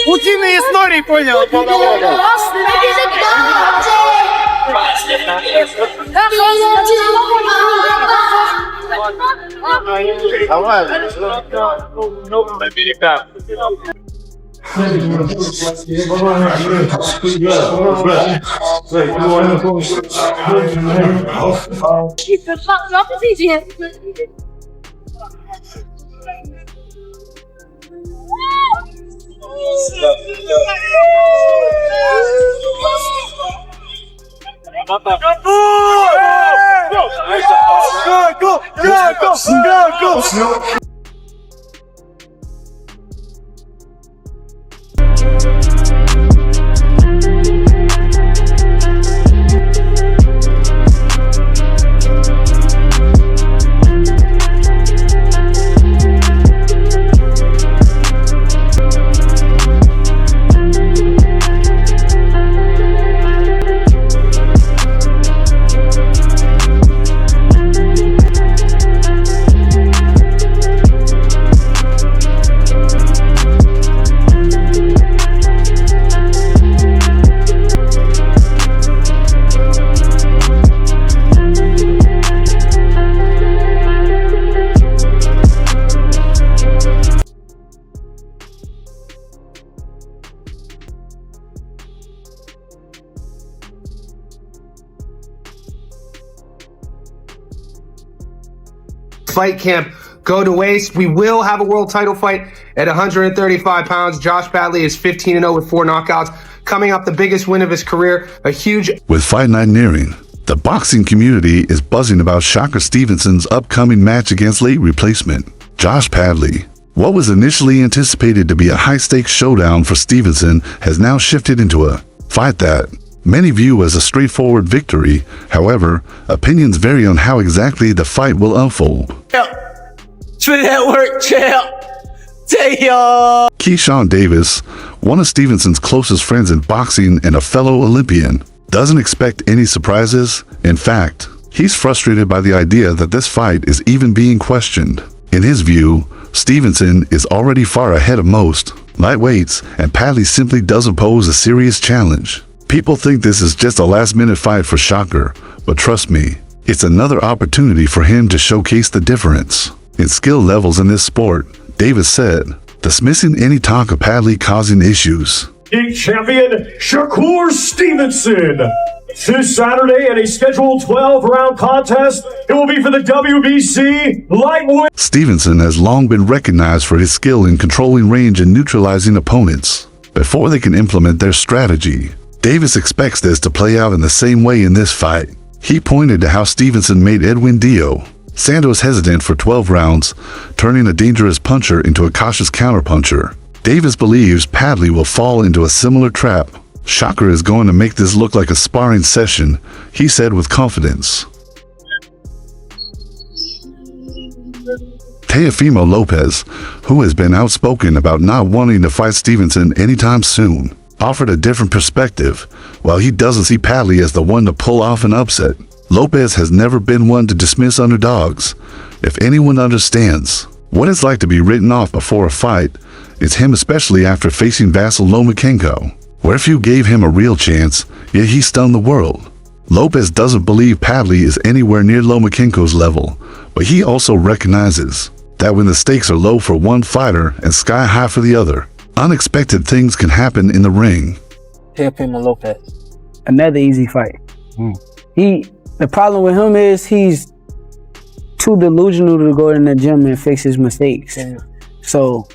Утиные истории, понял? Go! Fight camp go to waste. We will have a world title fight at 135 pounds. Josh Padley is 15-0 with 4 knockouts. Coming up, the biggest win of his career, a huge... With Fight Night nearing, the boxing community is buzzing about Shakur Stevenson's upcoming match against late replacement, Josh Padley. What was initially anticipated to be a high-stakes showdown for Stevenson has now shifted into a fight that many view as a straightforward victory. However, opinions vary on how exactly the fight will unfold. Spin that work, champ. Damn. Keyshawn Davis, one of Stevenson's closest friends in boxing and a fellow Olympian, doesn't expect any surprises. In fact, he's frustrated by the idea that this fight is even being questioned. In his view, Stevenson is already far ahead of most lightweights, and Padley simply doesn't pose a serious challenge. People think this is just a last-minute fight for Shakur, but trust me, it's another opportunity for him to showcase the difference in skill levels in this sport, Davis said, dismissing any talk of Padley causing issues. Big champion Shakur Stevenson. This Saturday in a scheduled 12-round contest, it will be for the WBC lightweight. Stevenson has long been recognized for his skill in controlling range and neutralizing opponents before they can implement their strategy. Davis expects this to play out in the same way in this fight. He pointed to how Stevenson made Edwin Dio Santos hesitant for 12 rounds, turning a dangerous puncher into a cautious counterpuncher. Davis believes Padley will fall into a similar trap. Shakur is going to make this look like a sparring session, he said with confidence. Teofimo Lopez, who has been outspoken about not wanting to fight Stevenson anytime soon, offered a different perspective. While he doesn't see Padley as the one to pull off an upset, Lopez has never been one to dismiss underdogs. If anyone understands what it's like to be written off before a fight, it's him, especially after facing Vasyl Lomachenko, where few gave him a real chance, yet he stunned the world. Lopez doesn't believe Padley is anywhere near Lomachenko's level, but he also recognizes that when the stakes are low for one fighter and sky high for the other, unexpected things can happen in the ring. Teofimo Lopez. Another easy fight. The problem with him is he's too delusional to go in the gym and fix his mistakes. So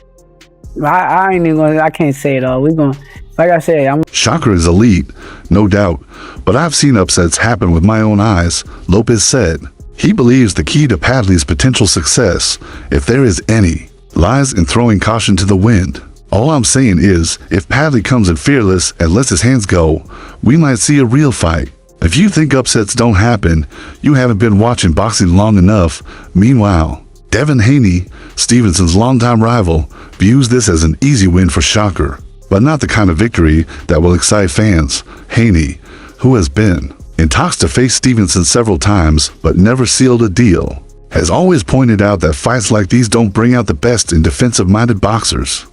I ain't even gonna, I can't say it all. We're gonna, like I said, Shakur is elite, no doubt, but I've seen upsets happen with my own eyes, Lopez said. He believes the key to Padley's potential success, if there is any, lies in throwing caution to the wind. All I'm saying is, if Padley comes in fearless and lets his hands go, we might see a real fight. If you think upsets don't happen, you haven't been watching boxing long enough. Meanwhile, Devin Haney, Stevenson's longtime rival, views this as an easy win for Shakur, but not the kind of victory that will excite fans. Haney, who has been in talks to face Stevenson several times but never sealed a deal, has always pointed out that fights like these don't bring out the best in defensive-minded boxers.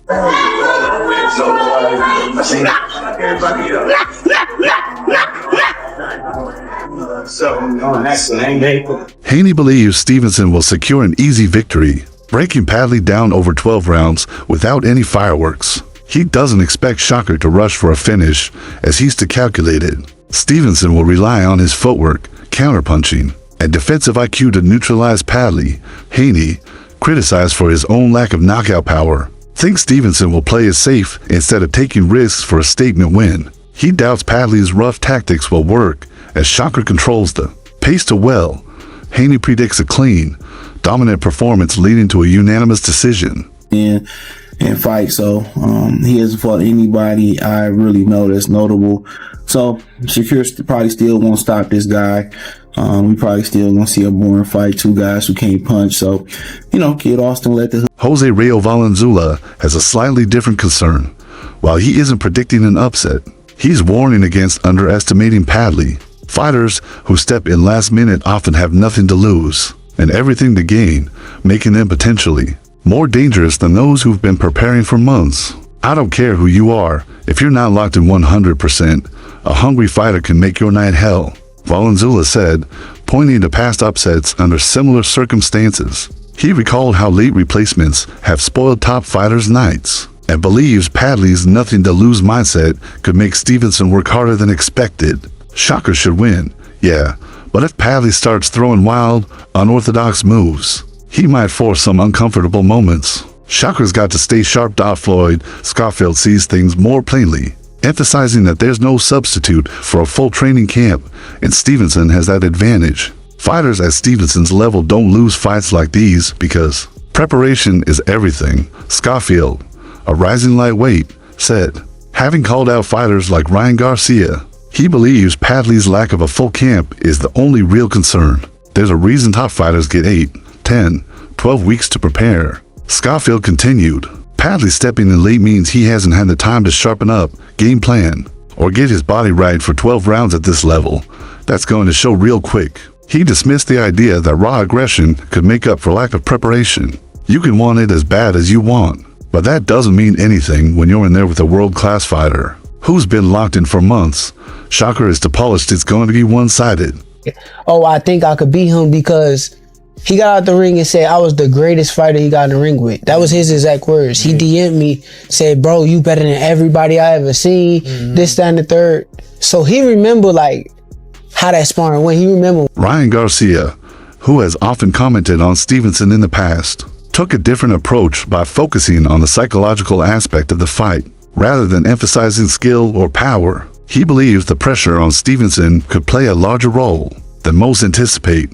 Haney believes Stevenson will secure an easy victory, breaking Padley down over 12 rounds without any fireworks. He doesn't expect Shakur to rush for a finish, as he's too calculated. Stevenson will rely on his footwork, counterpunching, and defensive IQ to neutralize Padley. Haney, criticized for his own lack of knockout power, thinks Stevenson will play it safe instead of taking risks for a statement win. He doubts Padley's rough tactics will work, as Shakur controls the pace too well. Haney predicts a clean, dominant performance leading to a unanimous decision. And fight, so he hasn't fought anybody I really know that's notable. So Shakur probably still won't stop this guy. We probably still gonna see a boring fight, two guys who can't punch. So, Kid Austin let the Jose Rio Valenzuela has a slightly different concern. While he isn't predicting an upset, he's warning against underestimating Padley. Fighters who step in last minute often have nothing to lose and everything to gain, making them potentially more dangerous than those who've been preparing for months. I don't care who you are, if you're not locked in 100%, a hungry fighter can make your night hell, Valenzuela said, pointing to past upsets under similar circumstances. He recalled how late replacements have spoiled top fighters' nights, and believes Padley's nothing-to-lose mindset could make Stevenson work harder than expected. Shakur should win, yeah, but if Padley starts throwing wild, unorthodox moves, he might force some uncomfortable moments. Shakur's got to stay sharp. Floyd Schofield sees things more plainly, emphasizing that there's no substitute for a full training camp, and Stevenson has that advantage. Fighters at Stevenson's level don't lose fights like these because preparation is everything, Schofield, a rising lightweight, said. Having called out fighters like Ryan Garcia, he believes Padley's lack of a full camp is the only real concern. There's a reason top fighters get 8, 10, 12 weeks to prepare. Schofield continued. Padley stepping in late means he hasn't had the time to sharpen up, game plan, or get his body right for 12 rounds at this level. That's going to show real quick. He dismissed the idea that raw aggression could make up for lack of preparation. You can want it as bad as you want, but that doesn't mean anything when you're in there with a world-class fighter who's been locked in for months. Shakur is too polished, it's going to be one-sided. Oh, I think I could beat him because he got out the ring and said I was the greatest fighter he got in the ring with. That was his exact words. He DM'd me, said, bro, you better than everybody I ever seen, this, that, and the third. So he remembered how that sparring went. He remembered. Ryan Garcia, who has often commented on Stevenson in the past, took a different approach by focusing on the psychological aspect of the fight, rather than emphasizing skill or power. He believes the pressure on Stevenson could play a larger role than most anticipate.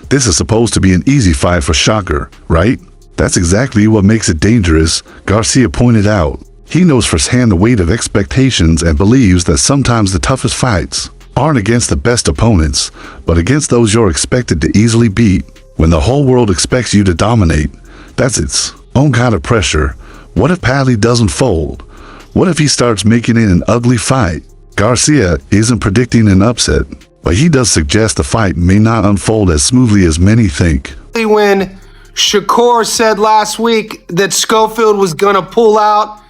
This is supposed to be an easy fight for Shakur, right? That's exactly what makes it dangerous, Garcia pointed out. He knows firsthand the weight of expectations and believes that sometimes the toughest fights aren't against the best opponents, but against those you're expected to easily beat. When the whole world expects you to dominate, that's its own kind of pressure. What if Padley doesn't fold? What if he starts making it an ugly fight? Garcia isn't predicting an upset, but he does suggest the fight may not unfold as smoothly as many think. When Shakur said last week that Schofield was gonna pull out,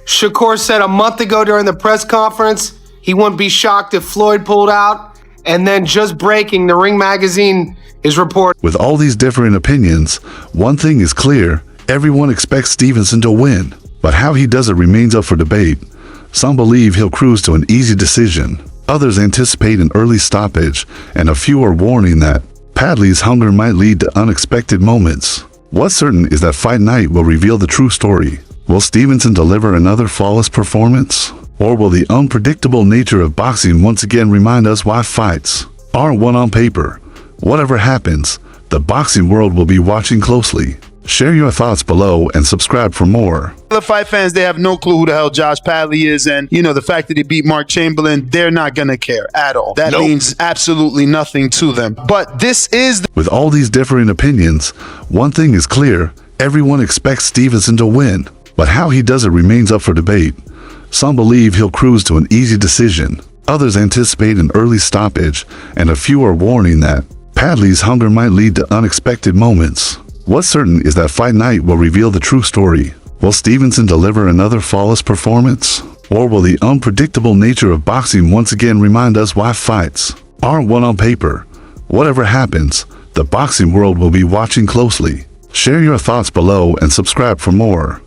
Shakur said a month ago during the press conference he wouldn't be shocked if Floyd pulled out, and then just breaking, the Ring magazine is reporting. With all these differing opinions, one thing is clear: everyone expects Stevenson to win, but how he does it remains up for debate. Some believe he'll cruise to an easy decision. Others anticipate an early stoppage, and a few are warning that Padley's hunger might lead to unexpected moments. What's certain is that fight night will reveal the true story. Will Stevenson deliver another flawless performance? Or will the unpredictable nature of boxing once again remind us why fights aren't won on paper? Whatever happens, the boxing world will be watching closely. Share your thoughts below and subscribe for more. The fight fans, they have no clue who the hell Josh Padley is, and the fact that he beat Mark Chamberlain, they're not gonna care at all. That means absolutely nothing to them. But this is With all these differing opinions, one thing is clear: everyone expects Stevenson to win, but how he does it remains up for debate. Some believe he'll cruise to an easy decision. Others anticipate an early stoppage, and a few are warning that Padley's hunger might lead to unexpected moments. What's certain is that fight night will reveal the true story. Will Stevenson deliver another flawless performance? Or will the unpredictable nature of boxing once again remind us why fights aren't won on paper? Whatever happens, the boxing world will be watching closely. Share your thoughts below and subscribe for more.